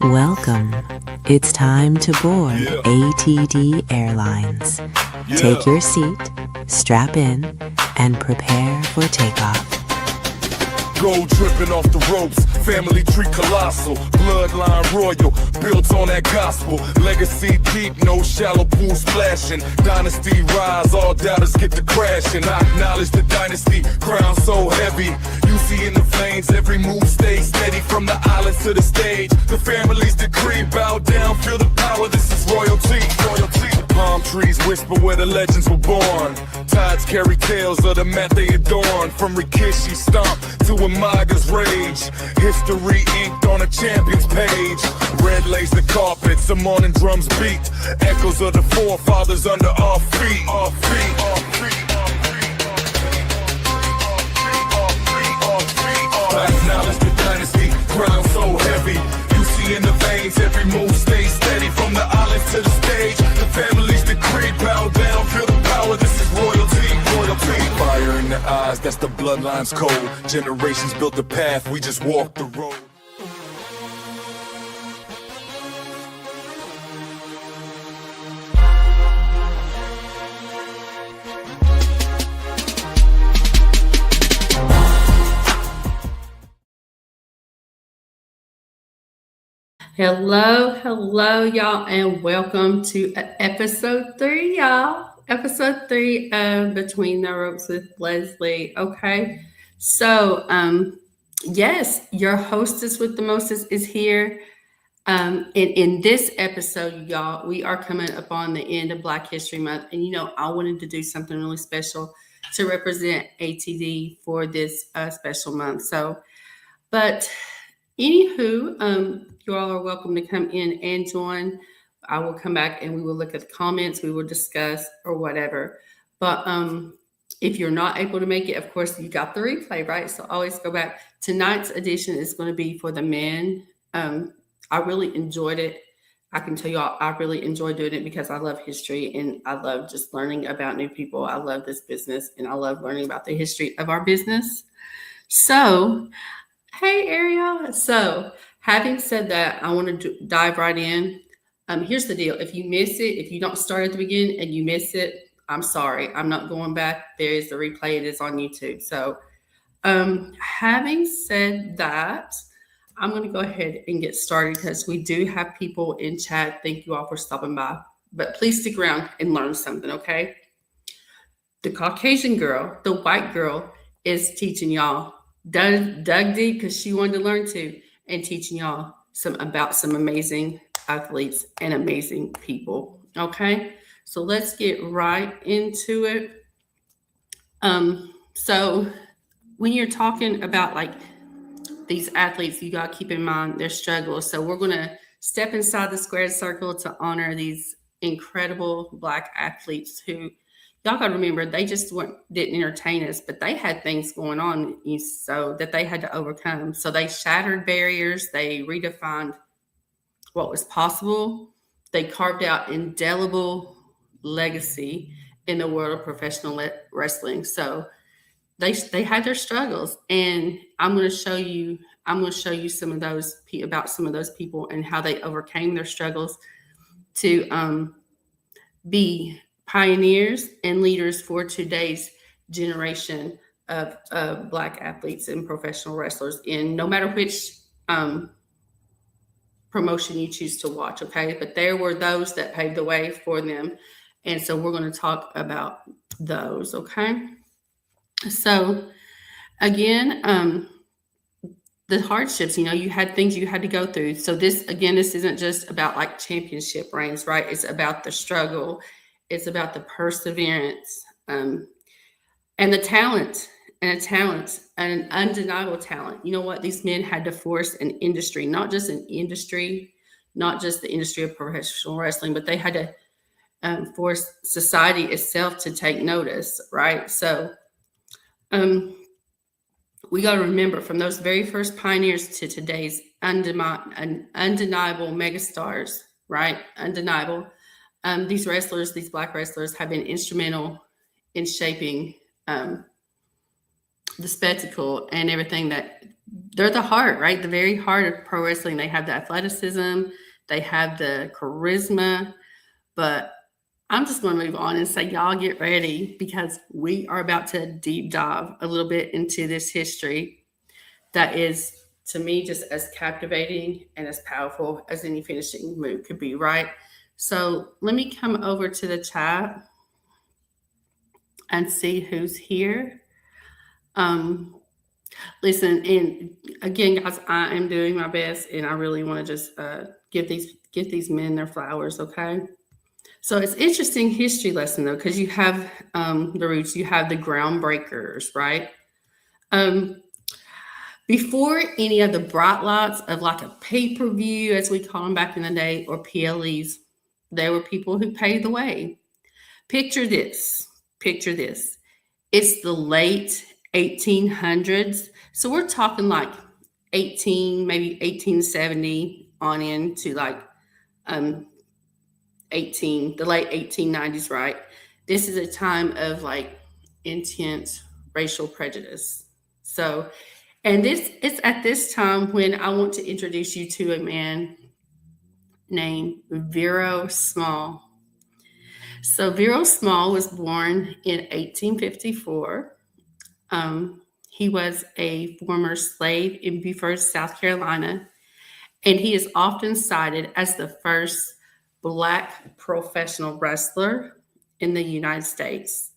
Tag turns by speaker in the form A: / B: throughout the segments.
A: Welcome. It's time to board ATD Airlines. Take your seat, strap in, and prepare for takeoff.
B: Gold dripping off the ropes, family tree colossal, bloodline royal, built on that gospel, legacy deep, no shallow pool splashing, dynasty rise, all doubters get to crashing. I acknowledge the dynasty, crown so heavy, you see in the flames, every move stays steady, from the islands to the stage, the family's decree, bow down, feel the power, this is royalty. Palm trees whisper where the legends were born, tides carry tales of the mat they adorn, from Rikishi stomp to Amaga's rage, history inked on a champion's page, red lace the carpet, some morning drums beat, echoes of the forefathers under our feet, our feet, our feet. I acknowledge the dynasty, crown so heavy, you see in the veins, every move stays steady, from the islands to the stage, the family's decree, bow down, feel the power, this is royalty, royalty. Fire in the eyes, that's the bloodline's code, generations built the path, we just walk the road.
C: Hello, y'all, and welcome to episode 3, y'all. Episode 3 of Between the Ropes with Leslie. Okay, so yes, your hostess with the mostest is here. And in this episode, y'all, we are coming upon the end of Black History Month, and I wanted to do something really special to represent ATD for this special month. But anywho, you all are welcome to come in and join. I will come back and we will look at the comments. We will discuss or whatever. But if you're not able to make it, of course, you got the replay, right? So always go back. Tonight's edition is going to be for the men. I really enjoyed it. I can tell you all, I really enjoy doing it because I love history and I love just learning about new people. I love this business and I love learning about the history of our business. So, hey, Ariel. So, having said that, I want to dive right in. Here's the deal. If you miss it, if you don't start at the beginning and you miss it, I'm sorry. I'm not going back. There is the replay. It is on YouTube. So having said that, I'm going to go ahead and get started because we do have people in chat. Thank you all for stopping by. But please stick around and learn something, okay? The Caucasian girl, the white girl, is teaching y'all. Dug deep because she wanted to learn too. And teaching y'all about some amazing athletes and amazing people. Okay, so let's get right into it. So when you're talking about like these athletes, you got to keep in mind their struggles. So we're going to step inside the squared circle to honor these incredible Black athletes who, y'all got to remember, they just didn't entertain us, but they had things going on so that they had to overcome. So they shattered barriers. They redefined what was possible. They carved out indelible legacy in the world of professional wrestling. So they had their struggles, and I'm going to show you some of those people and how they overcame their struggles to be pioneers and leaders for today's generation of Black athletes and professional wrestlers in no matter which promotion you choose to watch, okay? But there were those that paved the way for them. And so we're going to talk about those, okay? So again, the hardships, you had things you had to go through. So this isn't just about like championship reigns, right? It's about the struggle. It's about the perseverance and the talent, an undeniable talent. You know what? These men had to force an industry, not just the industry of professional wrestling, but they had to force society itself to take notice, right? So we got to remember, from those very first pioneers to today's undeniable megastars, right? Undeniable. These Black wrestlers have been instrumental in shaping the spectacle and everything that they're the heart, right? The very heart of pro wrestling. They have the athleticism, they have the charisma, but I'm just going to move on and say, y'all get ready because we are about to deep dive a little bit into this history that is, to me, just as captivating and as powerful as any finishing move could be, right? So let me come over to the chat and see who's here. Listen, and again, guys, I am doing my best, and I really want to just give these men their flowers, okay? So it's interesting history lesson though, because you have the roots, you have the groundbreakers, right? Before any of the bright lights of like a pay-per-view, as we call them back in the day, or PLEs, there were people who paved the way. Picture this. Picture this. It's the late 1800s. So we're talking like maybe 1870 on into like the late 1890s, right? This is a time of like intense racial prejudice. So, and it's at this time when I want to introduce you to a man named Vero Small. So Vero Small was born in 1854. He was a former slave in Beaufort, South Carolina, and he is often cited as the first Black professional wrestler in the United States.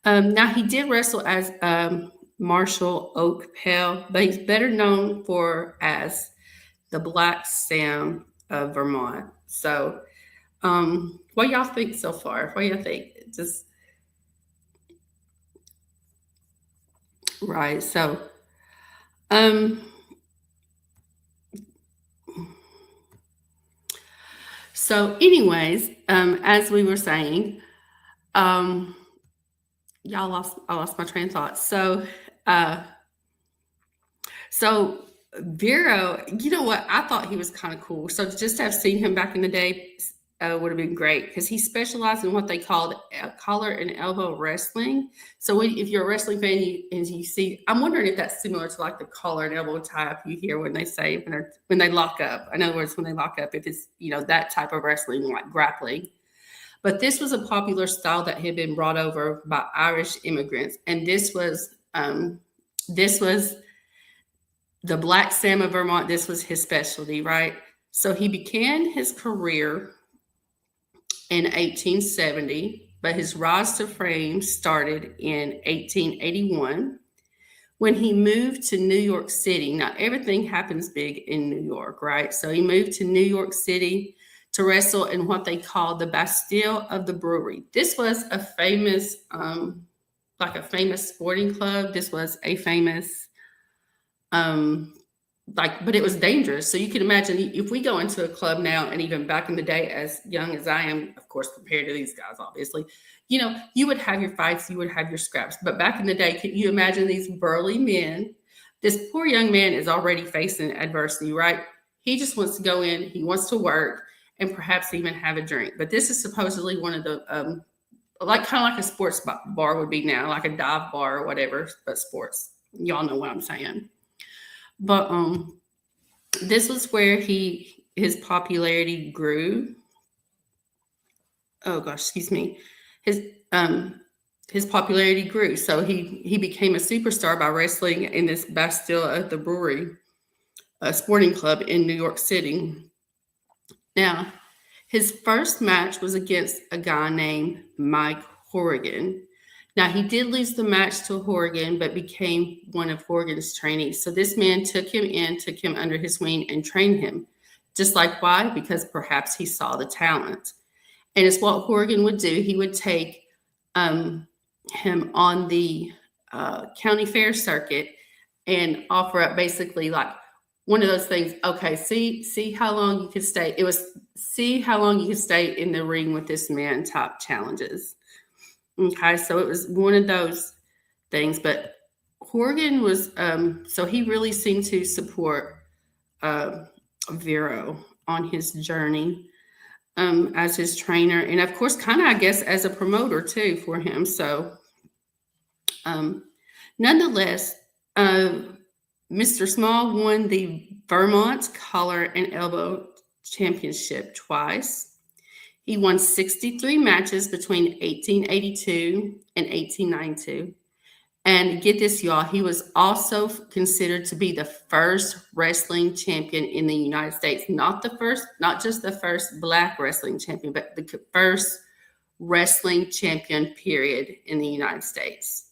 C: Now, he did wrestle as Marshall Oak Pale, but he's better known as the Black Sam of Vermont. So, what y'all think so far? What y'all think? Just right. So, anyways, as we were saying, I lost my train of thought. So Vero, you know what? I thought he was kind of cool. So just to have seen him back in the day would have been great because he specialized in what they called collar and elbow wrestling. So if you're a wrestling fan and you see, I'm wondering if that's similar to like the collar and elbow type you hear when they say when they lock up. In other words, when they lock up, if it's that type of wrestling like grappling. But this was a popular style that had been brought over by Irish immigrants, and this was the Black Sam of Vermont. This was his specialty, right? So he began his career in 1870, but his rise to fame started in 1881 when he moved to New York City. Now, everything happens big in New York, right? So he moved to New York City to wrestle in what they called the Bastille of the Brewery. This was a famous, sporting club. This was a famous, but it was dangerous. So you can imagine if we go into a club now, and even back in the day, as young as I am, of course, compared to these guys, obviously, you would have your fights, you would have your scraps. But back in the day, can you imagine these burly men? This poor young man is already facing adversity, right? He just wants to go in, he wants to work, and perhaps even have a drink. But this is supposedly one of the, kind of like a sports bar would be now, like a dive bar or whatever, but sports. Y'all know what I'm saying. But this was where his popularity grew. Oh gosh, excuse me. His popularity grew. So he became a superstar by wrestling in this Bastille at the Brewery, a sporting club in New York City. Now, his first match was against a guy named Mike Horrigan. Now, he did lose the match to Horrigan, but became one of Horrigan's trainees. So this man took him under his wing and trained him. Just like why? Because perhaps he saw the talent. And it's what Horrigan would do. He would take him on the county fair circuit and offer up basically like one of those things. Okay, see how long you could stay. It was see how long you could stay in the ring with this man type challenges. Okay, so it was one of those things. But Horrigan was so he really seemed to support Vero on his journey as his trainer, and of course, kind of I guess as a promoter too for him. So Nonetheless, Mr. Small won the Vermont Collar and Elbow Championship twice. He won 63 matches between 1882 and 1892. And get this, y'all, he was also considered to be the first wrestling champion in the United States. Not just the first Black wrestling champion, but the first wrestling champion, period, in the United States.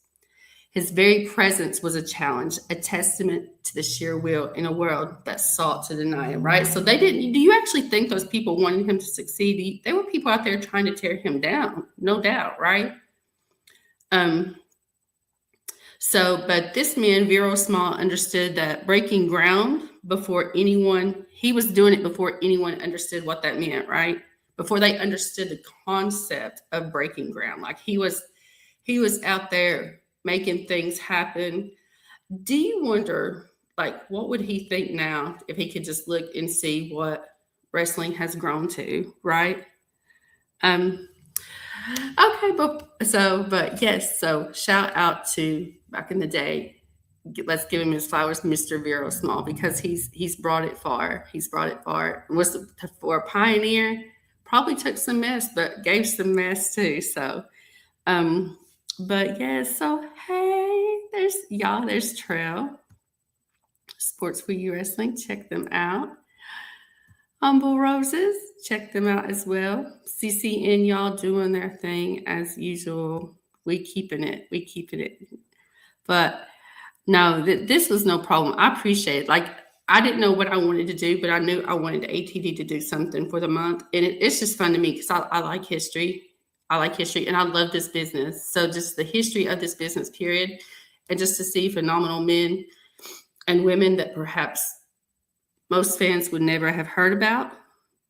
C: His very presence was a challenge, a testament to the sheer will in a world that sought to deny him, right? So they didn't, do you actually think those people wanted him to succeed? There were people out there trying to tear him down, no doubt, right? But this man, Vero Small, understood that breaking ground he was doing it before anyone understood what that meant, right? Before they understood the concept of breaking ground. Like he was out there making things happen. Do you wonder, like, what would he think now if he could just look and see what wrestling has grown to, right? Okay, but yes, so shout out to back in the day. Let's give him his flowers, Mr. Vero Small, because he's brought it far. He's brought it far. Was for a pioneer, probably took some mess, but gave some mess too. So, but yeah, so hey, there's Trail Sports for You Wrestling. Check them out. Humble Roses, check them out as well. CCN, y'all doing their thing as usual. We keeping it. But no, this was no problem. I appreciate it. Like, I didn't know what I wanted to do, but I knew I wanted the ATD to do something for the month. And it's just fun to me because I like history. I like history and I love this business. So just the history of this business, period. And just to see phenomenal men and women that perhaps most fans would never have heard about,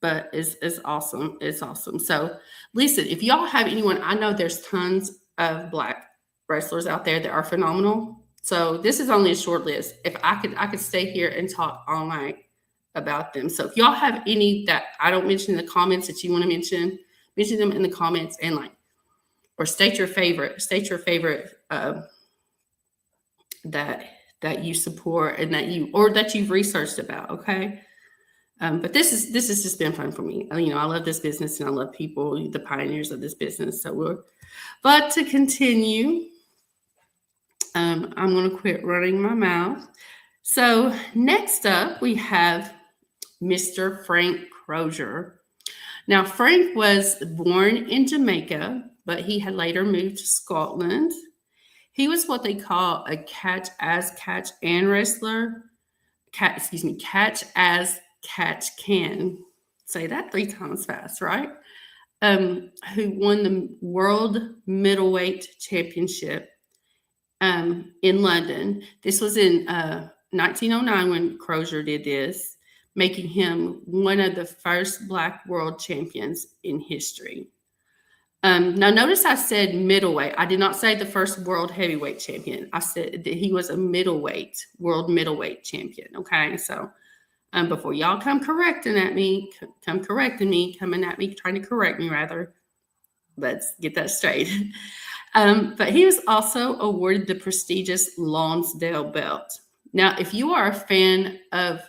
C: but it's awesome. It's awesome. So, Lisa, if y'all have anyone, I know there's tons of Black wrestlers out there that are phenomenal. So this is only a short list. If I could stay here and talk all night about them. So if y'all have any that I don't mention in the comments that you want to mention them in the comments and or state your favorite that you support and that you've researched about. Okay. But this has just been fun for me. I love this business and I love people, the pioneers of this business. But to continue, I'm going to quit running my mouth. So next up, we have Mr. Frank Crozier. Now, Frank was born in Jamaica, but he had later moved to Scotland. He was what they call a catch as catch can wrestler. Catch as catch can. Say that 3 times fast, right? Who won the World Middleweight Championship in London. This was in 1909 when Crozier did this, making him one of the first Black world champions in history. Now, notice I said middleweight. I did not say the first world heavyweight champion. I said that he was a world middleweight champion. Okay, so before y'all come correcting me, trying to correct me rather. Let's get that straight. But he was also awarded the prestigious Lonsdale belt. Now, if you are a fan of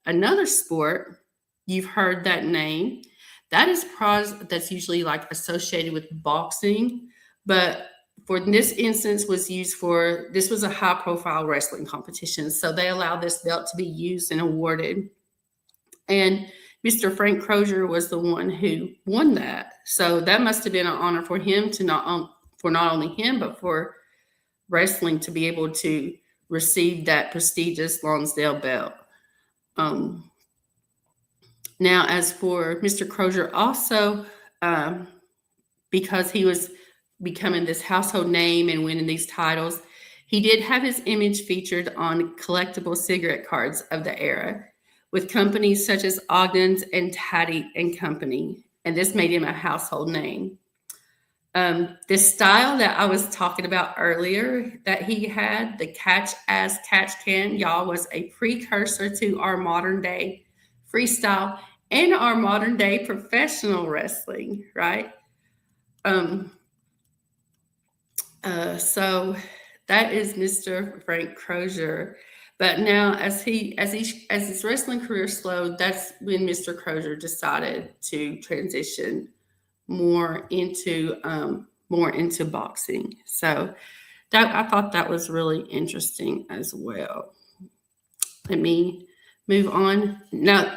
C: another sport, you've heard that name. That's usually associated with boxing, but for this instance this was a high profile wrestling competition. So they allowed this belt to be used and awarded. And Mr. Frank Crozier was the one who won that. So that must have been an honor for him for not only him, but for wrestling to be able to receive that prestigious Lonsdale belt. Now, as for Mr. Crozier, also, because he was becoming this household name and winning these titles, he did have his image featured on collectible cigarette cards of the era with companies such as Ogden's and Taddy and Company. And this made him a household name. This style that I was talking about earlier that he had, the catch as catch can, y'all, was a precursor to our modern day freestyle and our modern day professional wrestling, right? So That is Mr. Frank Crozier. But now, as his wrestling career slowed, that's when Mr. Crozier decided to transition more into boxing. So that I thought that was really interesting as well. Let me move on. Now,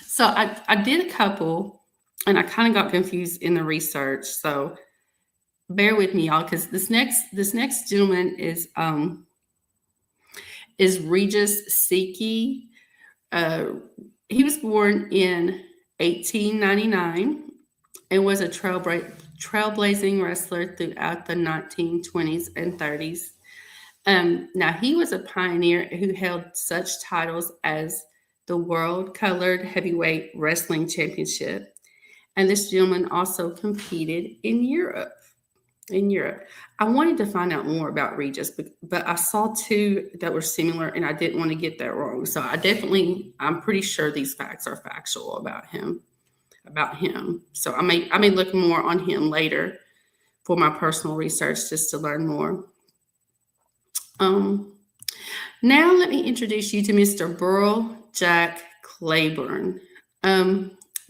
C: so I did a couple, and I kind of got confused in the research. So bear with me, y'all, because this next gentleman is Regis Siki. He was born in 1899 and was a trailblazing wrestler throughout the 1920s and 30s. Now, he was a pioneer who held such titles as the World Colored Heavyweight Wrestling Championship, and this gentleman also competed in Europe. I wanted to find out more about Regis, but I saw two that were similar, and I didn't want to get that wrong. So I'm pretty sure these facts are factual about him. So I may look more on him later for my personal research just to learn more. Now let me introduce you to Mr. Burl Jack Claiborne.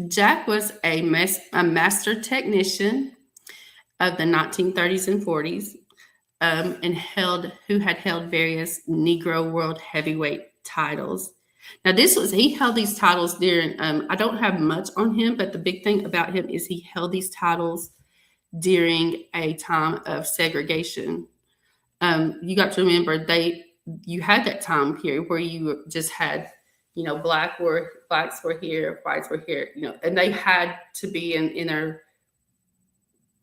C: Jack was a master technician of the 1930s and 40s, and who had held various Negro World Heavyweight titles. Now, he held these titles during, I don't have much on him, but the big thing about him is he held these titles during a time of segregation. You got to remember, you had that time period where you just had, blacks were here, whites were here, and they had to be in their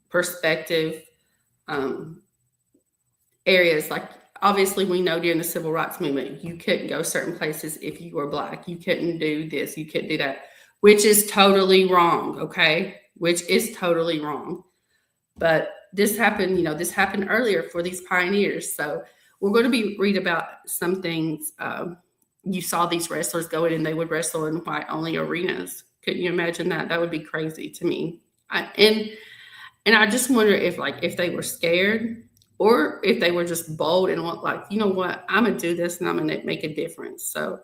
C: perspective areas. Like, obviously, we know during the civil rights movement, you couldn't go certain places if you were black. You couldn't do this. You couldn't do that, which is totally wrong. Okay, which is totally wrong. But this happened. This happened earlier for these pioneers. So we're going to read about some things. You saw these wrestlers go in and they would wrestle in white only arenas. Couldn't you imagine that? That would be crazy to me. And I just wonder if they were scared, or if they were just bold and you know what, I'm going to do this and I'm going to make a difference. So,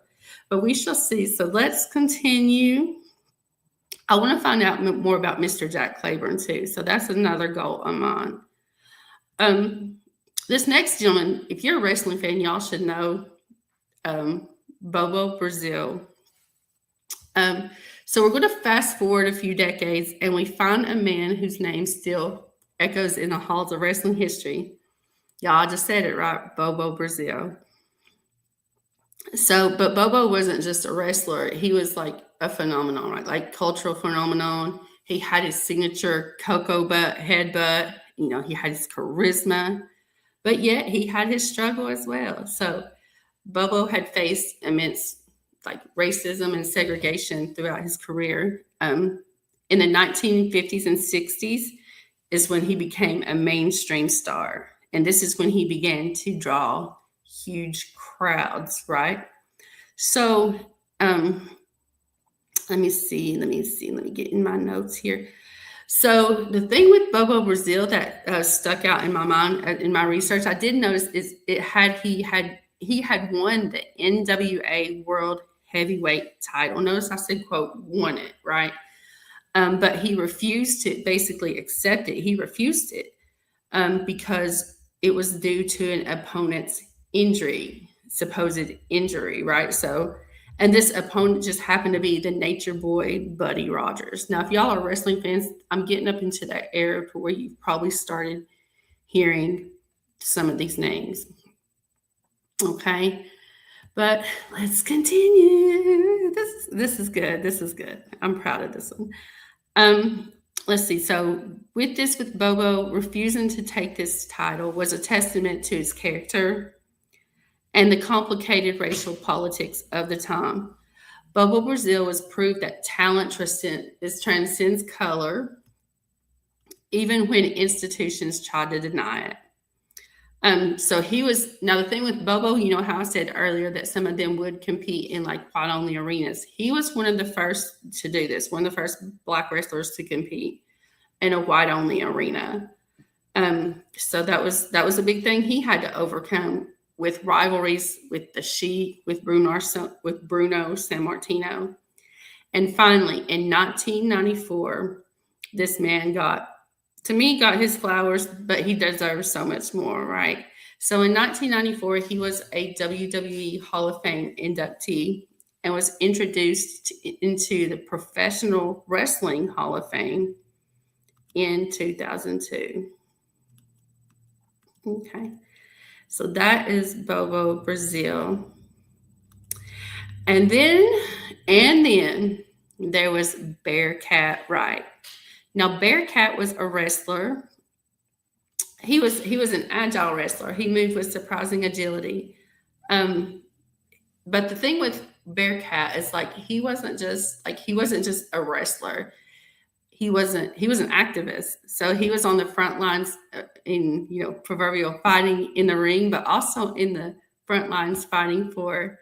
C: but we shall see. So let's continue. I want to find out more about Mr. Jack Claiborne too. So that's another goal of mine. This next gentleman, if you're a wrestling fan, y'all should know Bobo Brazil. So we're going to fast forward a few decades, and we find a man whose name still echoes in the halls of wrestling history. Y'all, I just said it right, Bobo Brazil. So, but Bobo wasn't just a wrestler. He was like a phenomenon, right? Like cultural phenomenon. He had his signature cocoa butt, headbutt. He had his charisma, but yet he had his struggle as well. So Bobo had faced immense racism and segregation throughout his career. In the 1950s and 60s is when he became a mainstream star. And this is when he began to draw huge crowds, right? So let me get in my notes here. So the thing with Bobo Brazil that stuck out in my mind in my research, I did notice is he had won the NWA World Heavyweight title. Notice I said, quote, won it, right? But he refused to basically accept it. He refused it because it was due to an opponent's supposed injury, right? So, and this opponent just happened to be the Nature Boy, Buddy Rogers. Now, if y'all are wrestling fans, I'm getting up into that era to where you've probably started hearing some of these names. Okay, but let's continue. This is good. This is good. I'm proud of this one. Let's see. So with Bobo refusing to take this title was a testament to his character and the complicated racial politics of the time. Bobo Brazil was proof that talent transcends color, even when institutions tried to deny it. So now the thing with Bobo, how I said earlier that some of them would compete in white only arenas. He was one of the first to do this, one of the first black wrestlers to compete in a white only arena. So that was a big thing he had to overcome with rivalries with with Bruno Sammartino. And finally, in 1994, this man got his flowers, but he deserves so much more, right? So in 1994, he was a WWE Hall of Fame inductee and was introduced into the Professional Wrestling Hall of Fame in 2002. Okay, so that is Bobo Brazil. And then there was Bearcat Wright. Now, Bearcat was a wrestler. He was an agile wrestler. He moved with surprising agility. But the thing with Bearcat is like he wasn't just a wrestler. He was an activist. So he was on the front lines in proverbial fighting in the ring, but also in the front lines fighting for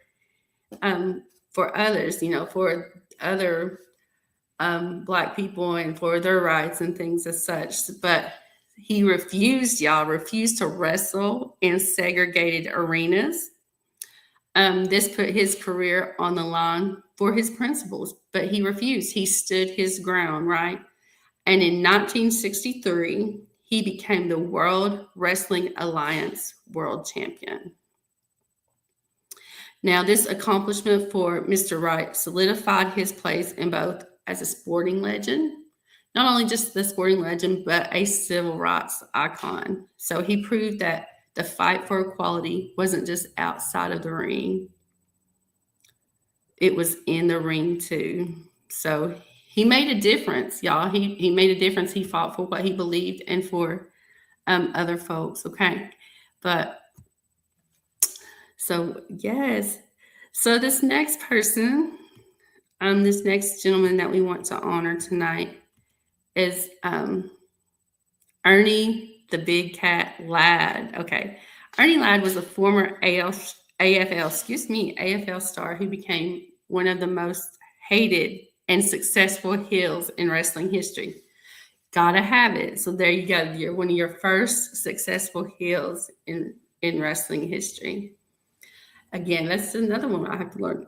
C: others, for other Black people and for their rights and things as such. But he refused to wrestle in segregated arenas. This put his career on the line for his principles, but he refused. He stood his ground, right? And in 1963, he became the World Wrestling Alliance World Champion. Now, this accomplishment for Mr. Wright solidified his place in both as a sporting legend, not only just the sporting legend, but a civil rights icon. So he proved that the fight for equality wasn't just outside of the ring. It was in the ring too. So he made a difference, y'all. He made a difference. He fought for what he believed and for other folks, okay? But so, yes. So this next person, this next gentleman that we want to honor tonight is Ernie the Big Cat Ladd. Okay. Ernie Ladd was a former AFL star who became one of the most hated and successful heels in wrestling history. Gotta have it. So there you go. You're one of your first successful heels in wrestling history. Again, that's another one I have to learn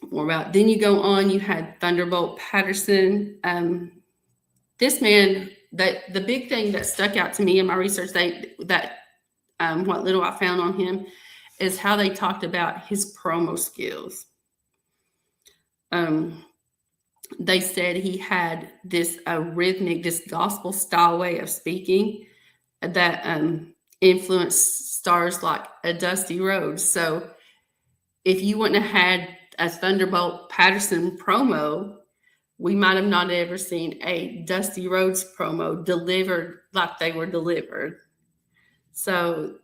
C: more about. Then you go on, you had Thunderbolt Patterson. This man, the big thing that stuck out to me in my research what little I found on him is how they talked about his promo skills. They said he had this rhythmic, this gospel style way of speaking that influenced stars like a Dusty Rhodes. So if you wouldn't have had a Thunderbolt Patterson promo, we might have not ever seen a Dusty Rhodes promo delivered like they were delivered. So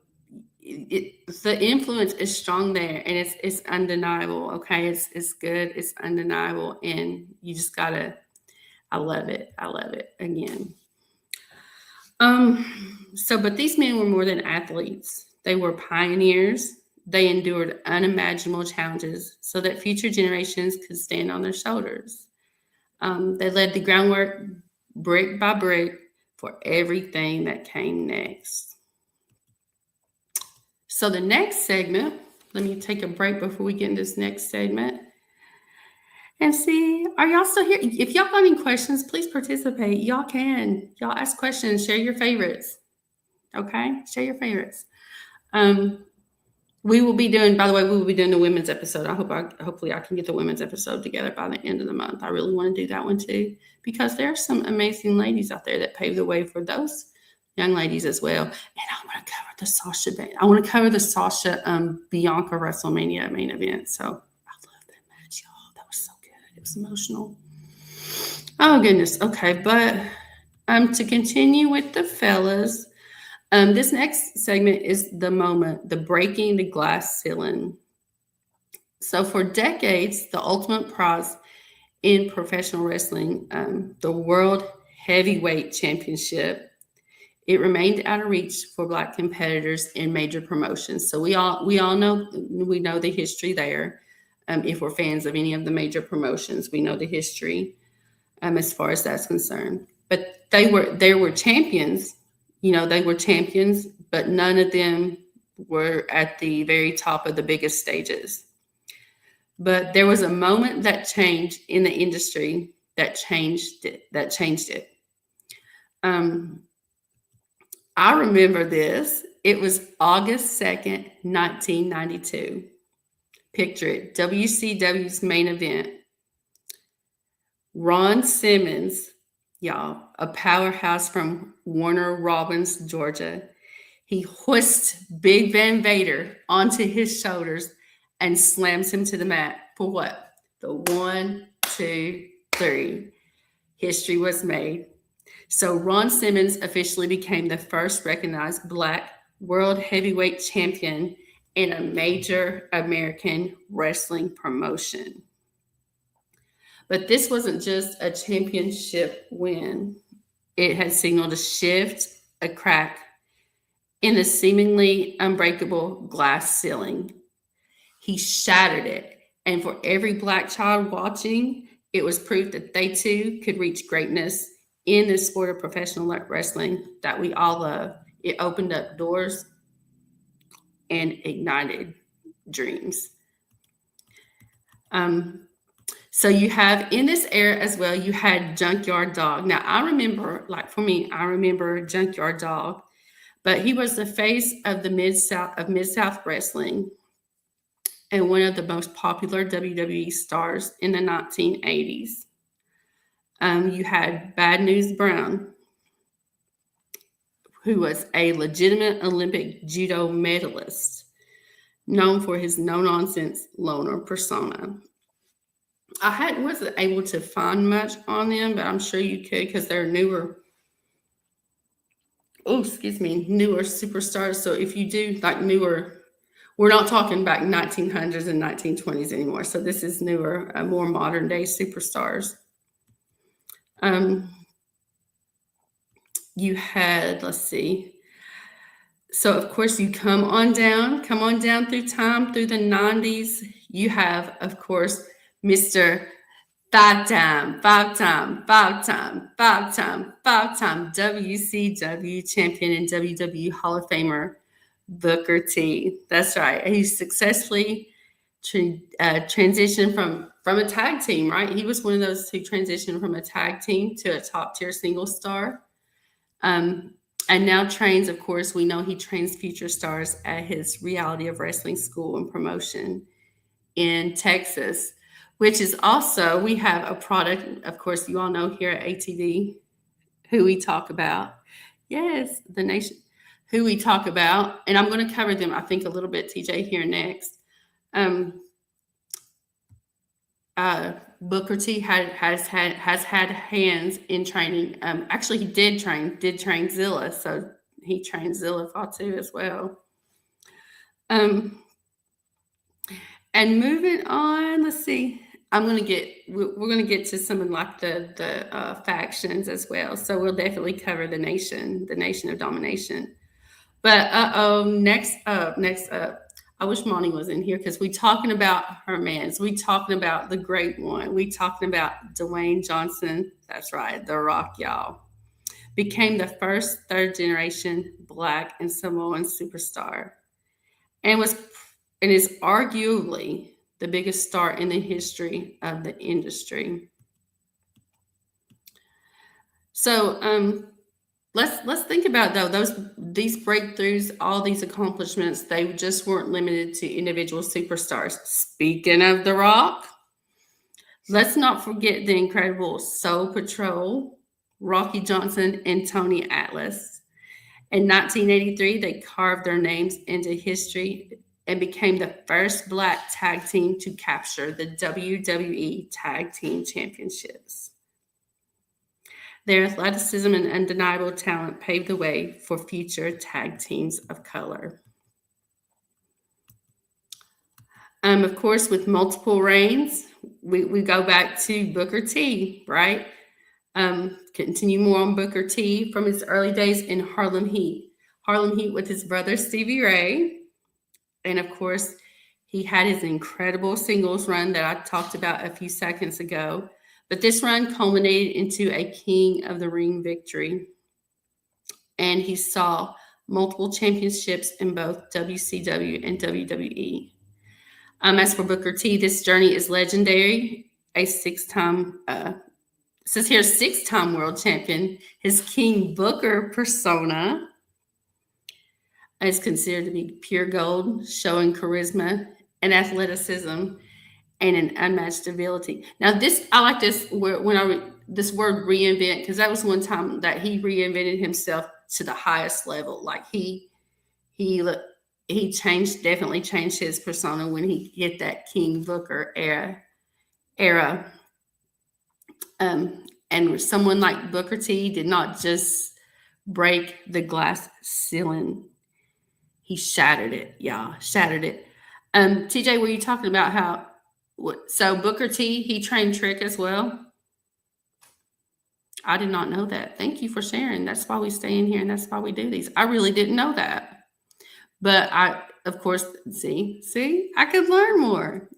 C: the influence is strong there, and it's undeniable. Okay, it's good, it's undeniable, and you just gotta. I love it again. But these men were more than athletes. They were pioneers. They endured unimaginable challenges so that future generations could stand on their shoulders. They led the groundwork brick by brick for everything that came next. So the next segment, let me take a break before we get into this next segment and see, are y'all still here? If y'all got any questions, please participate. Y'all can. Y'all ask questions, share your favorites. Okay? Share your favorites. We will be doing the women's episode. Hopefully I can get the women's episode together by the end of the month. I really want to do that one too, because there are some amazing ladies out there that pave the way for those young ladies as well. And I want to cover the Sasha Bianca WrestleMania main event. So I love that match, y'all. That was so good. It was emotional. Oh goodness. Okay, but to continue with the fellas. This next segment is the breaking the glass ceiling. So for decades, the ultimate prize in professional wrestling, the World Heavyweight Championship, it remained out of reach for Black competitors in major promotions. So we all know the history there. If we're fans of any of the major promotions, we know the history as far as that's concerned. But there were champions They were champions, but none of them were at the very top of the biggest stages. But there was a moment that changed in the industry that changed it. I remember this. It was August 2nd, 1992. Picture it. WCW's main event. Ron Simmons, y'all, a powerhouse from Warner Robins, Georgia. He hoists Big Van Vader onto his shoulders and slams him to the mat for what? The 1, 2, 3. History was made. So Ron Simmons officially became the first recognized Black world heavyweight champion in a major American wrestling promotion. But this wasn't just a championship win. It had signaled a shift, a crack in the seemingly unbreakable glass ceiling. He shattered it. And for every Black child watching, it was proof that they too could reach greatness in the sport of professional wrestling that we all love. It opened up doors and ignited dreams. So you have in this era as well, you had Junkyard Dog. Now I remember Junkyard Dog, but he was the face of the Mid-South Wrestling and one of the most popular WWE stars in the 1980s. You had Bad News Brown, who was a legitimate Olympic judo medalist, known for his no-nonsense loner persona. I wasn't able to find much on them, but I'm sure you could because they're newer superstars. So if you do like newer, we're not talking back 1900s and 1920s anymore. So this is newer, more modern day superstars. You had, let's see. So of course you come on down through time, through the 90s. You have, of course, Mr. five-time WCW champion and WWE Hall of Famer, Booker T. That's right. He successfully transitioned from a tag team, right? He was one of those who transitioned from a tag team to a top-tier single star. And now trains, of course, we know he trains future stars at his Reality of Wrestling school and promotion in Texas, which is also, we have a product, of course, you all know here at ATD, who we talk about. Yes, the nation, who we talk about. And I'm going to cover them, I think, a little bit, TJ, here next. Booker T has had hands in training. Actually, he did train Zilla, so he trained Zilla Fatu as well. And moving on, let's see. We're gonna get to some of like the factions as well. So we'll definitely cover the nation of domination. But next up. I wish Monty was in here because we talking about her mans. We talking about the great one. We talking about Dwayne Johnson. That's right, The Rock, y'all. Became the first third generation Black and Samoan superstar, and is arguably the biggest star in the history of the industry. So let's think about though these breakthroughs, all these accomplishments. They just weren't limited to individual superstars. Speaking of The Rock, let's not forget the incredible Soul Patrol, Rocky Johnson and Tony Atlas. In 1983, they carved their names into history and became the first Black tag team to capture the WWE Tag Team Championships. Their athleticism and undeniable talent paved the way for future tag teams of color. Of course, with multiple reigns, we go back to Booker T, right? Continue more on Booker T from his early days in Harlem Heat. Harlem Heat with his brother Stevie Ray. And of course, he had his incredible singles run that I talked about a few seconds ago. But this run culminated into a King of the Ring victory. and he saw multiple championships in both WCW and WWE. As for Booker T, this journey is legendary. A six-time, says here, six-time world champion. His King Booker persona is considered to be pure gold, showing charisma and athleticism and an unmatched ability. Now, this I like this this word reinvent, because that was one time that he reinvented himself to the highest level. Like he definitely changed his persona when he hit that King Booker era. And someone like Booker T did not just break the glass ceiling. He shattered it, y'all. Shattered it. TJ, were you talking about how? So Booker T, he trained Trick as well? I did not know that. Thank you for sharing. That's why we stay in here, and that's why we do these. I really didn't know that. But I, of course, see, I could learn more.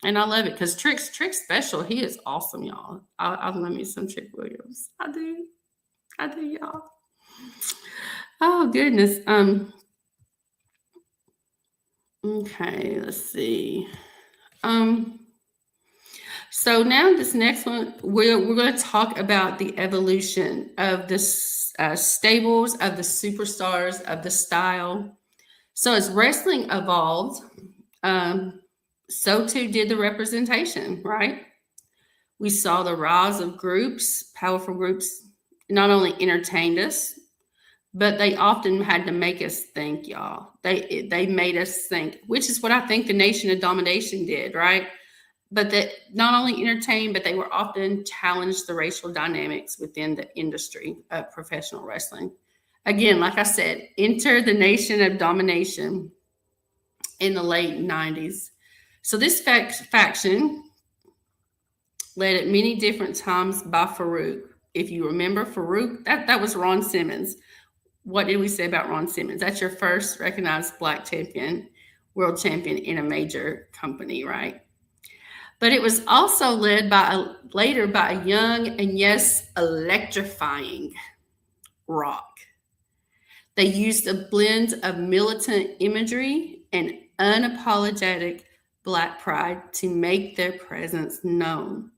C: And I love it because Trick's special. He is awesome, y'all. I love me some Trick Williams. I do, y'all. Oh, goodness. Okay, let's see. So now this next one, we're going to talk about the evolution of the stables, of the superstars, of the style. So as wrestling evolved, so too did the representation, right? We saw the rise of groups, powerful groups, not only entertained us, but they often had to make us think, y'all. They made us think, which is what I think the Nation of Domination did, right? But that not only entertained, but they were often challenged the racial dynamics within the industry of professional wrestling. Again, like I said, enter the Nation of Domination in the late 90s. So this faction led at many different times by Farouk. If you remember Farouk, that was Ron Simmons. What did we say about Ron Simmons? That's your first recognized Black champion, world champion in a major company, right? But it was also led later by a young and, yes, electrifying Rock. They used a blend of militant imagery and unapologetic Black pride to make their presence known.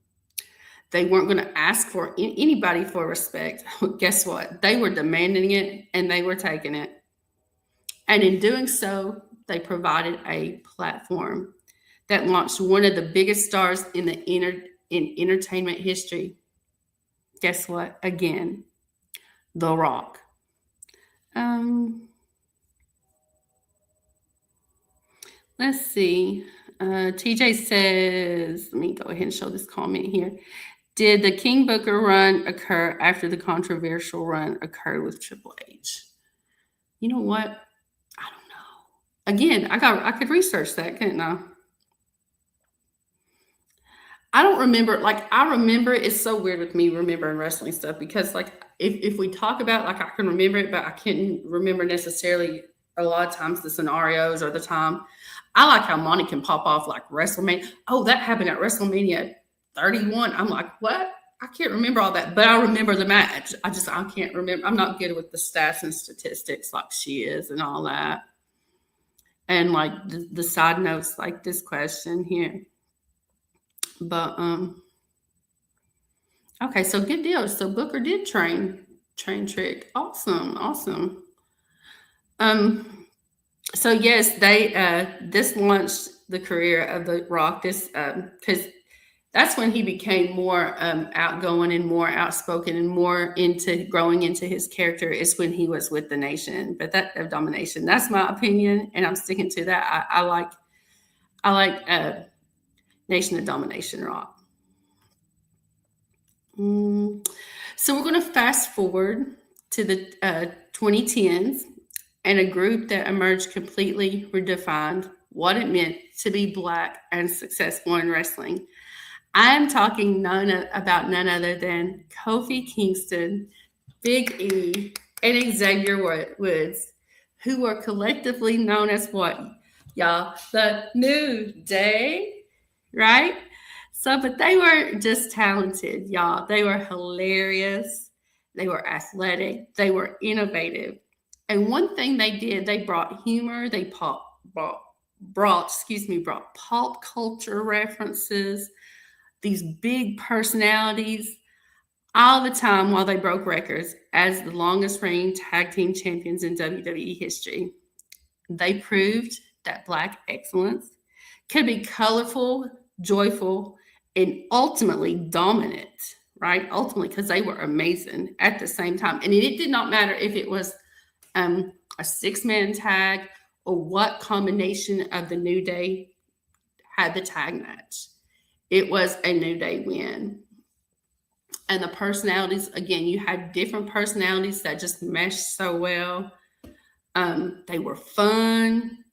C: They weren't going to ask for anybody for respect. Guess what? They were demanding it, and they were taking it. And in doing so, they provided a platform that launched one of the biggest stars in entertainment history. Guess what? Again, The Rock. Let's see. TJ says, let me go ahead and show this comment here. Did the King Booker run occur after the controversial run occurred with Triple H? You know what? I don't know. Again, I could research that, couldn't I? I don't remember. I remember, it's so weird with me remembering wrestling stuff because, if we talk about, I can remember it, but I can't remember necessarily a lot of times the scenarios or the time. I like how Monty can pop off like WrestleMania. Oh, that happened at WrestleMania 31. I'm like, what? I can't remember all that, but I remember the match. I can't remember. I'm not good with the stats and statistics like she is and all that. And the side notes, like this question here. But okay, so good deal. So Booker did train Trick. Awesome. So yes, they this launched the career of The Rock. This because that's when he became more outgoing and more outspoken and more into growing into his character is when he was with the Nation. But that of Domination, that's my opinion, and I'm sticking to that. I like Nation of Domination Rock. So we're going to fast forward to the 2010s and a group that emerged completely redefined what it meant to be Black and successful in wrestling. I am talking about none other than Kofi Kingston, Big E, and Xavier Woods, who were collectively known as what, y'all? The New Day, right? So, but they weren't just talented, y'all. They were hilarious. They were athletic. They were innovative. And one thing they did, they brought humor. They brought pop culture references, these big personalities all the time while they broke records as the longest reigning tag team champions in WWE history. They proved that Black excellence could be colorful, joyful, and ultimately dominant, right? Ultimately, because they were amazing at the same time. And it did not matter if it was a 6-man tag or what combination of the New Day had the tag match. It was a New Day win. And the personalities, again, you had different personalities that just meshed so well. They were fun.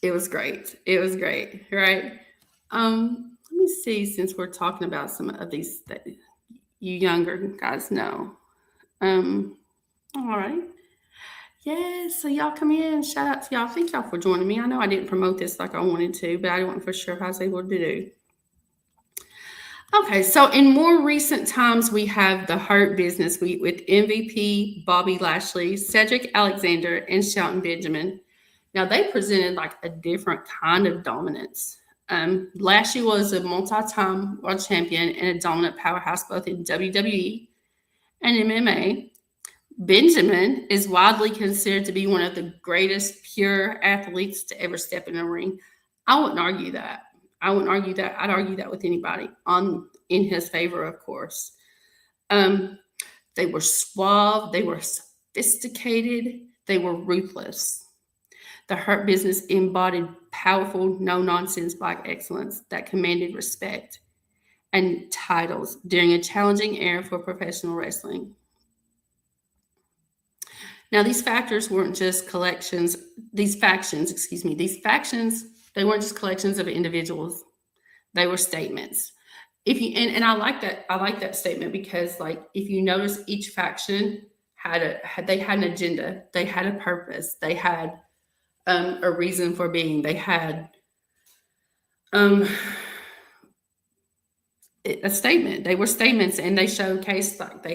C: It was great. It was great, right? Let me see, since we're talking about some of these that you younger guys know. All right. Yeah, so y'all come in. Shout out to y'all. Thank y'all for joining me. I know I didn't promote this like I wanted to, but I wasn't for sure if I was able to do. Okay, so in more recent times, we have the Hurt Business Week with MVP Bobby Lashley, Cedric Alexander, and Shelton Benjamin. Now, they presented like a different kind of dominance. Lashley was a multi-time world champion and a dominant powerhouse both in WWE and MMA. Benjamin is widely considered to be one of the greatest pure athletes to ever step in a ring. I wouldn't argue that. I'd argue that with anybody in his favor, of course. They were suave. They were sophisticated. They were ruthless. The Hurt Business embodied powerful, no-nonsense Black excellence that commanded respect and titles during a challenging era for professional wrestling. Now, these factions, they weren't just collections of individuals. They were statements. I like that statement because, like, if you notice, each faction had an agenda. They had a purpose. They had a reason for being. They had a statement. They were statements, and they showcased, like, they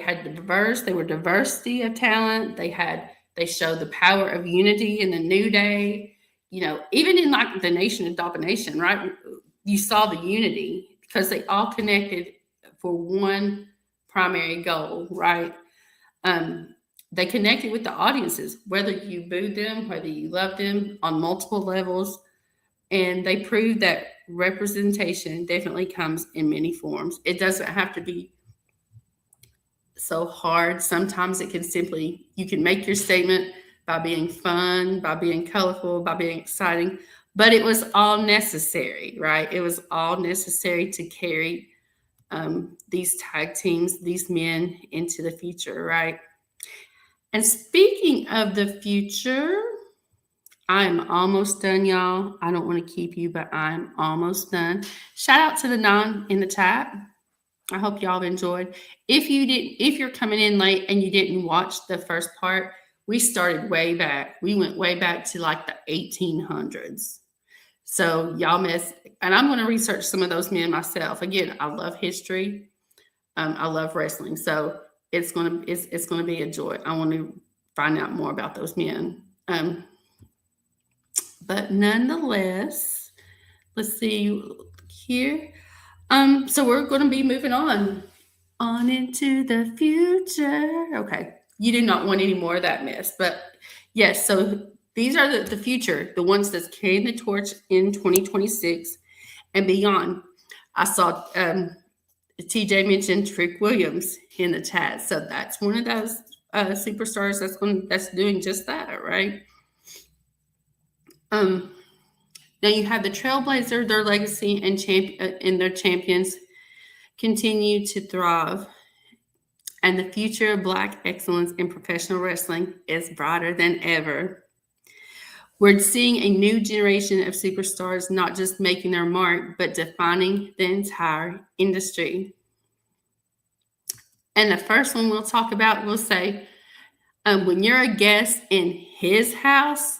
C: were diversity of talent. They showed the power of unity in the New Day. You know, even in like the Nation of Domination, right? You saw the unity because they all connected for one primary goal, right? They connected with the audiences, whether you booed them, whether you loved them, on multiple levels. And they proved that representation definitely comes in many forms. It doesn't have to be so hard. Sometimes it can you can make your statement by being fun, by being colorful, by being exciting, but it was all necessary, right? It was all necessary to carry these tag teams, these men into the future, right? And speaking of the future, I'm almost done, y'all. I don't want to keep you, but I'm almost done. Shout out to the non in the chat. I hope y'all have enjoyed. If you're coming in late and you didn't watch the first part, we started way back. We went way back to like the 1800s. So y'all and I'm going to research some of those men myself. Again, I love history. I love wrestling. So it's going to be a joy. I want to find out more about those men. But nonetheless, let's see here. So we're going to be moving on into the future. Okay. You do not want any more of that mess, but yes. So these are the future, the ones that's carrying the torch in 2026 and beyond. I saw TJ mentioned Trick Williams in the chat. So that's one of those superstars that's doing just that, right? Now you have the Trailblazer, their legacy and their champions continue to thrive. And the future of Black excellence in professional wrestling is brighter than ever. We're seeing a new generation of superstars not just making their mark, but defining the entire industry. And the first one we'll talk about, we'll say, when you're a guest in his house,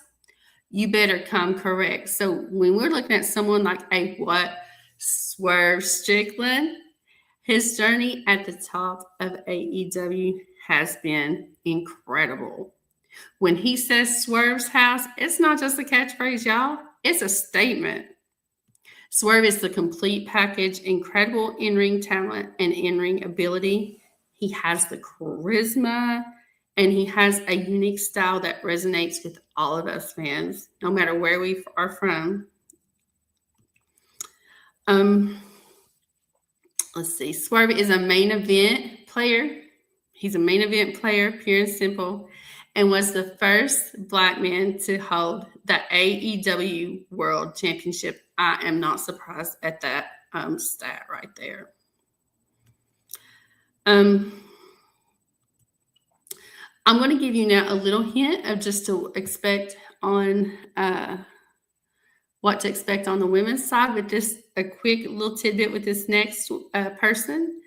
C: you better come correct. So when we're looking at someone like Swerve Strickland, His journey at the top of AEW has been incredible. When he says Swerve's house, it's not just a catchphrase, y'all. It's a statement. Swerve is the complete package, incredible in-ring talent and in-ring ability. He has the charisma and he has a unique style that resonates with all of us fans, no matter where we are from. Let's see. Swerve is a main event player. He's a main event player, pure and simple, and was the first Black man to hold the AEW World Championship. I am not surprised at that stat right there. I'm going to give you now a little hint of just to expect on what to expect on the women's side with this, a quick little tidbit with this next person.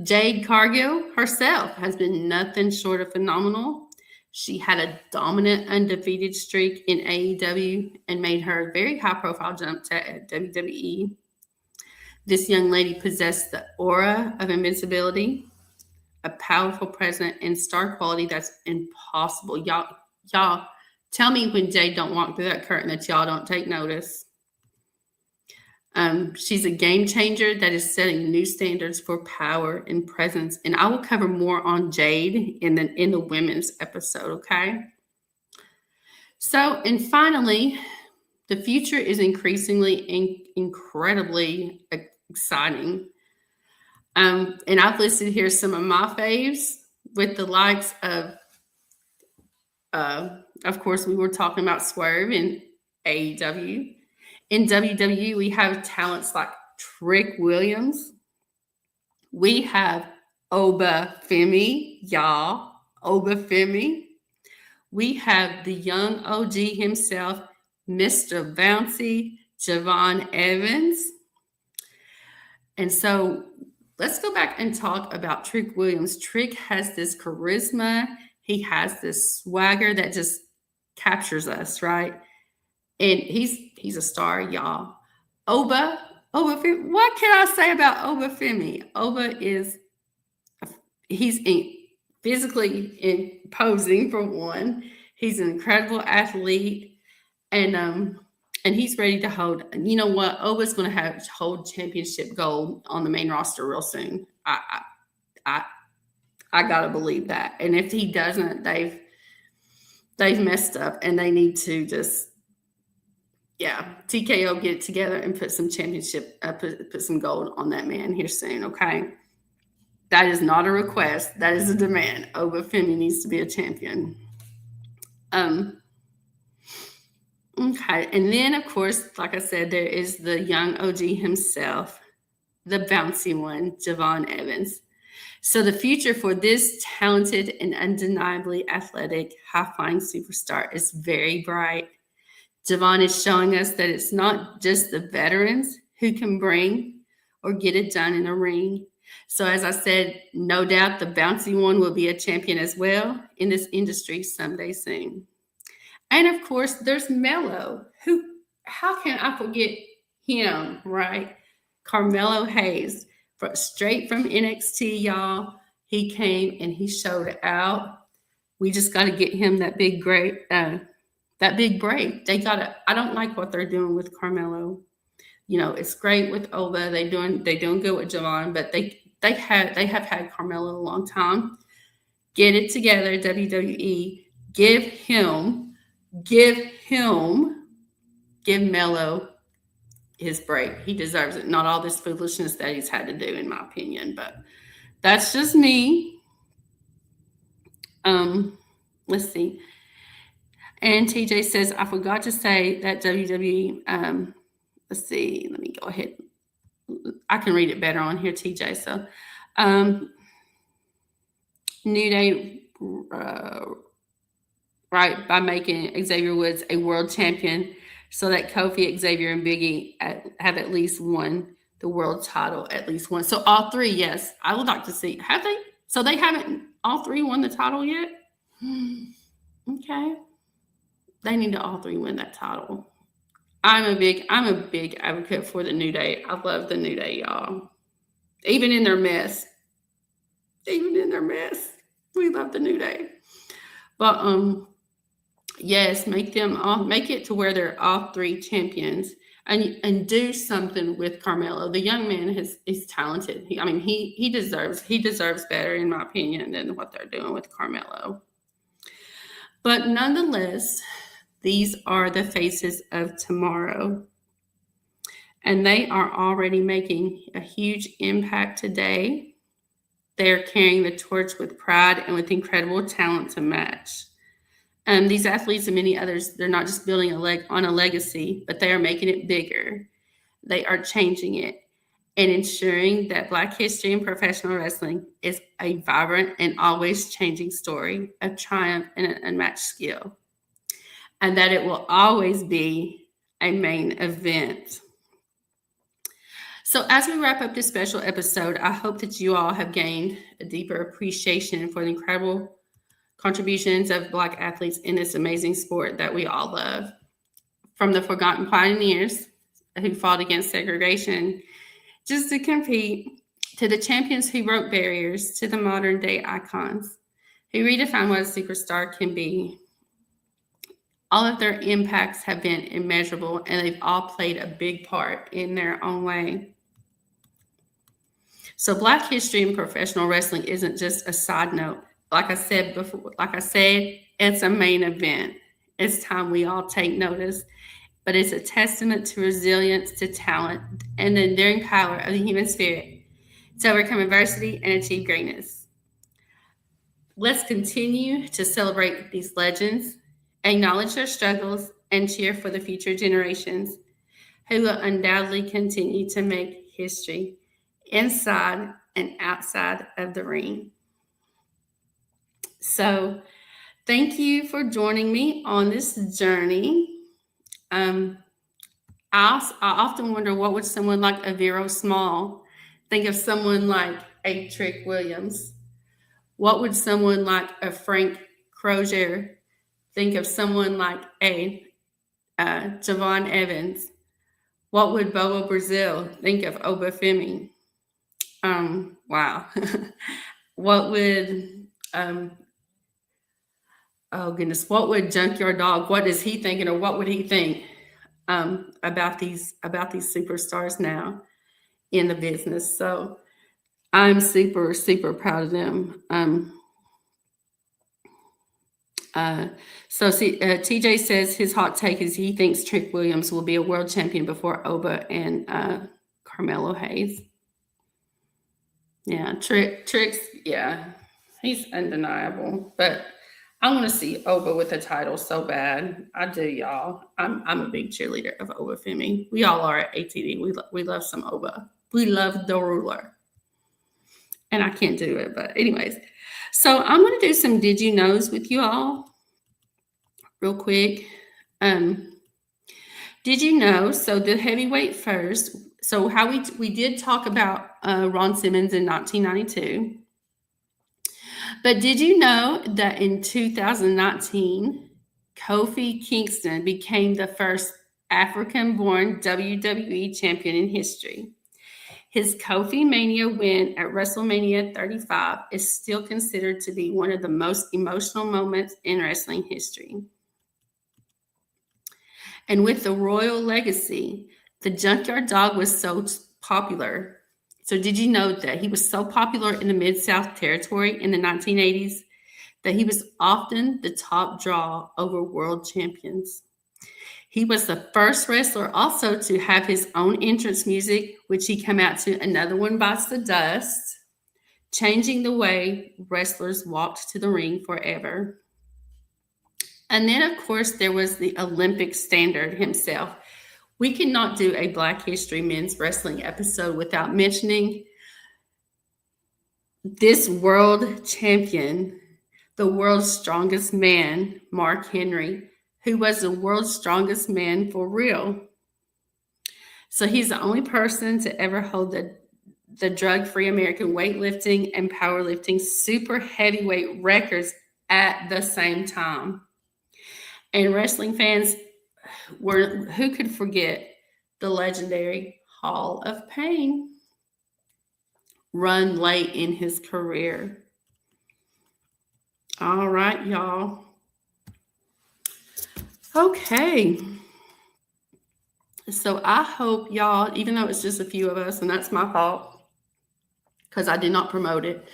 C: Jade Cargill herself has been nothing short of phenomenal. She had a dominant, undefeated streak in AEW and made her a very high-profile jump to WWE. This young lady possessed the aura of invincibility, a powerful presence, and star quality that's impossible. Y'all, tell me when Jade don't walk through that curtain that y'all don't take notice. She's a game changer that is setting new standards for power and presence. And I will cover more on Jade in the women's episode, okay? So, and finally, the future is increasingly incredibly exciting. And I've listed here some of my faves with the likes of course, we were talking about Swerve in AEW. In WWE, we have talents like Trick Williams. We have Oba Femi, y'all. Oba Femi. We have the young OG himself, Mr. Bouncy, Javon Evans. And so let's go back and talk about Trick Williams. Trick has this charisma. He has this swagger that just captures us, right? And he's a star, y'all. Oba Femi, what can I say about Oba Femi? Oba he's physically imposing for one. He's an incredible athlete, and he's ready to hold. You know what? Oba's going to hold championship gold on the main roster real soon. I gotta believe that. And if he doesn't, they've messed up, and they need to just. Yeah, TKO, get it together and put some championship, put some gold on that man here soon, okay? That is not a request. That is a demand. Oba Femi needs to be a champion. Okay, and then, of course, like I said, there is the young OG himself, the bouncy one, Javon Evans. So the future for this talented and undeniably athletic, high-flying superstar is very bright. Javon is showing us that it's not just the veterans who can bring or get it done in a ring. So as I said, no doubt the bouncy one will be a champion as well in this industry someday soon. And of course, there's Mello, who, how can I forget him, right? Carmelo Hayes, straight from NXT, y'all. He came and he showed out. We just got to get him that big break. I don't like what they're doing with Carmelo. You know, it's great with Oba. They doing good with Javon, but they have had Carmelo a long time. Get it together, WWE. Give Mello his break. He deserves it. Not all this foolishness that he's had to do, in my opinion, but that's just me. Let's see. And TJ says, I forgot to say that WWE, let's see, let me go ahead. I can read it better on here, TJ. So, New Day, right, by making Xavier Woods a world champion so that Kofi, Xavier, and Biggie have at least won the world title at least once. So all three, yes. I would like to see. Have they? So they haven't all three won the title yet? Okay. They need to all three win that title. I'm a big advocate for the New Day. I love the New Day, y'all. even in their mess. Even in their mess. We love the New Day. But yes, make it to where they're all three champions, and do something with Carmelo. The young man is talented. He deserves better, in my opinion, than what they're doing with Carmelo. But nonetheless, these are the faces of tomorrow, and they are already making a huge impact today. They are carrying the torch with pride and with incredible talent to match. These athletes and many others, they're not just building on a legacy, but they are making it bigger. They are changing it and ensuring that Black history in professional wrestling is a vibrant and always changing story of triumph and an unmatched skill, and that it will always be a main event. So as we wrap up this special episode, I hope that you all have gained a deeper appreciation for the incredible contributions of Black athletes in this amazing sport that we all love. From the forgotten pioneers who fought against segregation just to compete, to the champions who broke barriers, to the modern day icons who redefine what a superstar can be. All of their impacts have been immeasurable, and they've all played a big part in their own way. So Black history in professional wrestling isn't just a side note. Like I said, it's a main event. It's time we all take notice, but it's a testament to resilience, to talent, and the enduring power of the human spirit to overcome adversity and achieve greatness. Let's continue to celebrate these legends, acknowledge their struggles, and cheer for the future generations who will undoubtedly continue to make history inside and outside of the ring. So thank you for joining me on this journey. I often wonder, what would someone like a Vero Small think of someone like a Trick Williams? What would someone like a Frank Crozier think of someone like a Javon Evans? What would Bobo Brazil think of Obafemi? Wow. What would oh goodness, what would Junkyard Dog, what is he thinking, or what would he think about these superstars now in the business? So I'm super, super proud of them. TJ says his hot take is he thinks Trick Williams will be a world champion before Oba and Carmelo Hayes. Yeah, Trick's, yeah, he's undeniable. But I want to see Oba with a title so bad. I do, y'all. I'm a big cheerleader of Obafemi. We all are at ATD. We love some Oba. We love the ruler. And I can't do it, but anyways. So I'm going to do some Did You Knows with you all real quick. Did you know, so the heavyweight first, so how we did talk about Ron Simmons in 1992. But did you know that in 2019, Kofi Kingston became the first African-born WWE champion in history? His Kofi Mania win at WrestleMania 35 is still considered to be one of the most emotional moments in wrestling history. And with the royal legacy, the Junkyard Dog was so popular. So did you know that he was so popular in the Mid-South Territory in the 1980s that he was often the top draw over world champions? He was the first wrestler also to have his own entrance music, which he came out to Another One Bites the Dust, changing the way wrestlers walked to the ring forever. And then, of course, there was the Olympic standard himself. We cannot do a Black History men's wrestling episode without mentioning this world champion, the world's strongest man, Mark Henry, who was the world's strongest man for real. So he's the only person to ever hold the drug-free American weightlifting and powerlifting super heavyweight records at the same time. And wrestling fans who could forget the legendary Hall of Pain? run late in his career. All right, y'all. Okay. So I hope y'all, even though it's just a few of us, and that's my fault because I did not promote it.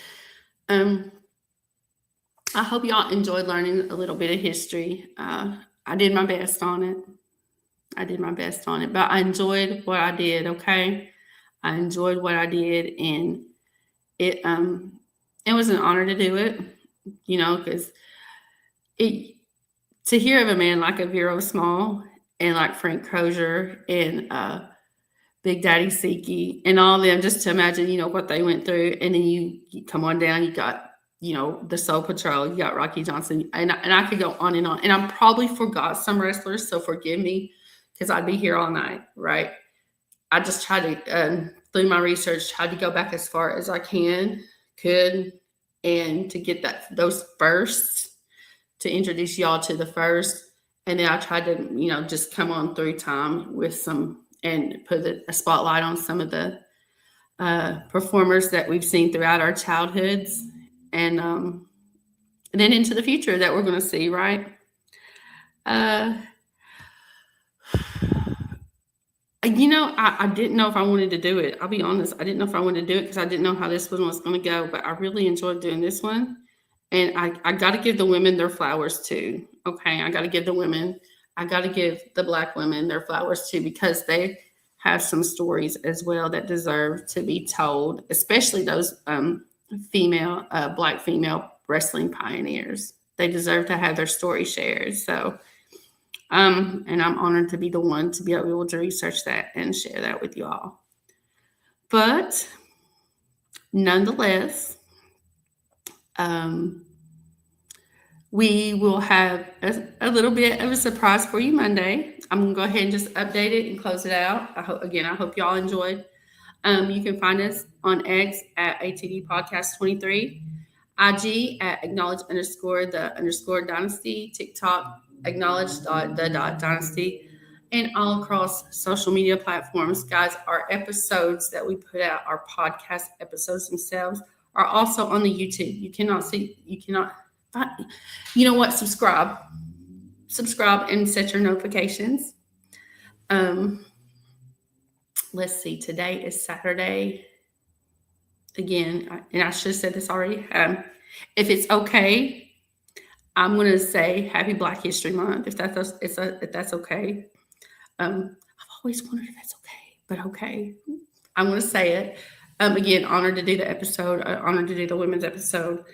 C: I hope y'all enjoyed learning a little bit of history. I did my best on it. But I enjoyed what I did. Okay, I enjoyed what I did, and it was an honor to do it. Because to hear of a man like a Vero Small and like Frank Crozier and Big Daddy Siki and all of them, just to imagine, what they went through. And then you come on down, you got, the Soul Patrol, you got Rocky Johnson, and I could go on. And I probably forgot some wrestlers, so forgive me, because I'd be here all night, right? I just tried to, through my research, tried to go back as far as I could, and to get those firsts, to introduce y'all to the first. And then I tried to, just come on through time with some, and put a spotlight on some of the performers that we've seen throughout our childhoods, and then into the future that we're going to see, right? I didn't know if I wanted to do it. I'll be honest. I didn't know if I wanted to do it because I didn't know how this one was going to go, but I really enjoyed doing this one. And I got to give the women their flowers too. Okay. I got to give the Black women their flowers too, because they have some stories as well that deserve to be told, especially those Black female wrestling pioneers. They deserve to have their story shared. So, and I'm honored to be the one to be able to research that and share that with you all. But nonetheless, we will have a little bit of a surprise for you Monday. I'm going to go ahead and just update it and close it out. I hope y'all enjoyed. You can find us on X at ATD Podcast 23, IG at acknowledge_the_dynasty, TikTok acknowledge.the.dynasty, and all across social media platforms. Guys, our episodes that we put out, our podcast episodes themselves, are also on the YouTube. You know what? Subscribe and set your notifications. Let's see. Today is Saturday. Again, and I should have said this already. If it's okay, I'm going to say Happy Black History Month. If that's okay. I've always wondered if that's okay, but okay. I'm going to say it. Again, honored to do the episode. Honored to do the women's episode.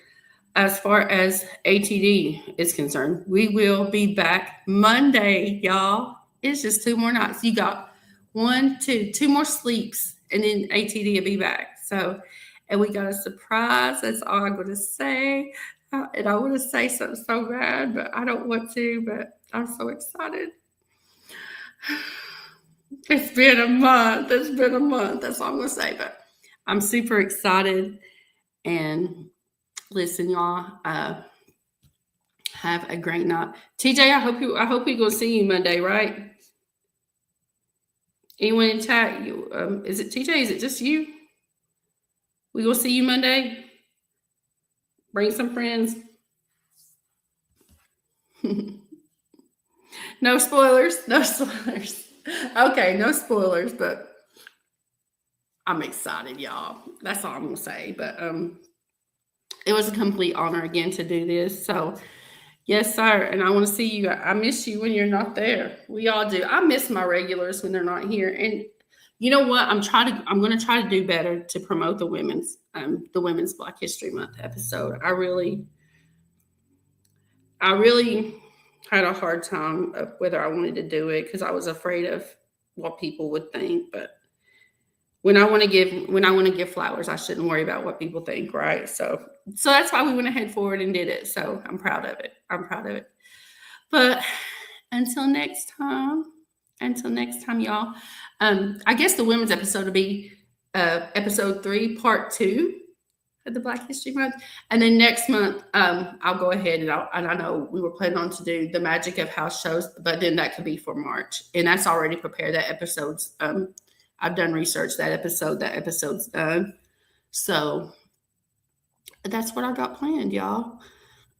C: As far as ATD is concerned, we will be back Monday, y'all. It's just 2 more nights. You got 2 more sleeps, and then ATD will be back. So, and we got a surprise. That's all I'm going to say. And I want to say something so bad, but I don't want to. But I'm so excited. It's been a month. That's all I'm going to say. But I'm super excited. And listen, y'all, have a great night. TJ, I hope we're going to see you Monday, right? Anyone in chat? Is it TJ? Is it just you? We going to see you Monday? Bring some friends. No spoilers. Okay, no spoilers, but I'm excited, y'all. That's all I'm going to say. But it was a complete honor again to do this. So, yes, sir. And I want to see you. I miss you when you're not there. We all do. I miss my regulars when they're not here. And you know what? I'm going to try to do better to promote the women's Black History Month episode. I really had a hard time of whether I wanted to do it because I was afraid of what people would think. But when I want to give flowers, I shouldn't worry about what people think, right? So that's why we went ahead forward and did it. So I'm proud of it. But until next time, y'all. I guess the women's episode will be episode 3, part 2 of the Black History Month. And then next month, I'll go ahead and I know we were planning on to do the magic of house shows, but then that could be for March. And that's already prepared. That episode's I've done research. That episode's done. So that's what I got planned, y'all.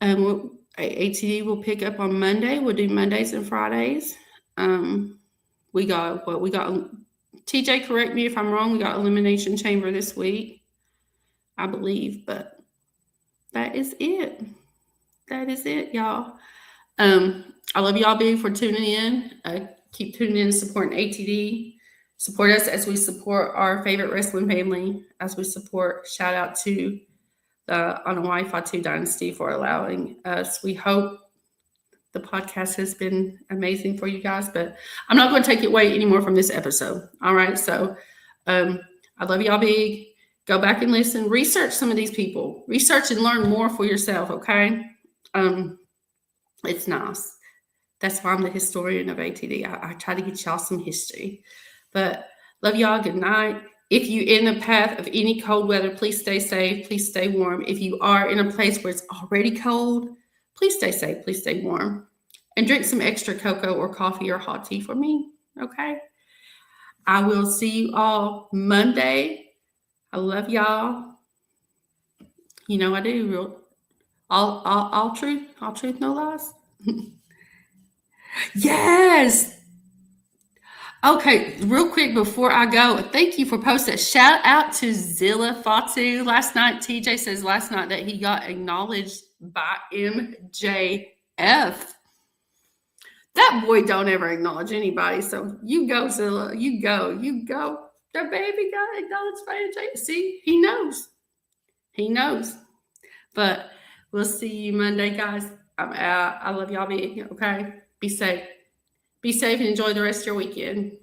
C: ATD will pick up on Monday. We'll do Mondays and Fridays. We got TJ, correct me if I'm wrong. We got Elimination Chamber this week, I believe, but that is it. That is it, y'all. I love y'all big for tuning in. Keep tuning in and supporting ATD. Support us as we support our favorite wrestling family, as we support, shout out to the Anawaii Fatu Dynasty for allowing us. We hope the podcast has been amazing for you guys, but I'm not going to take it away anymore from this episode. All right. So I love y'all big. Go back and listen. Research some of these people. Research and learn more for yourself. Okay. It's nice. That's why I'm the historian of ATD. I try to get y'all some history. But love y'all. Good night. If you're in the path of any cold weather, please stay safe. Please stay warm. If you are in a place where it's already cold, please stay safe. Please stay warm. And drink some extra cocoa or coffee or hot tea for me. Okay? I will see you all Monday. I love y'all. You know I do. All truth, no lies. Yes. Okay, real quick before I go, thank you for posting. Shout out to Zilla Fatu last night. TJ says last night that he got acknowledged by MJF. That boy don't ever acknowledge anybody. So you go, Zilla. You go. The baby got acknowledged by MJF. See, he knows. He knows. But we'll see you Monday, guys. I'm out. I love y'all big. Okay? Be safe. Be safe and enjoy the rest of your weekend.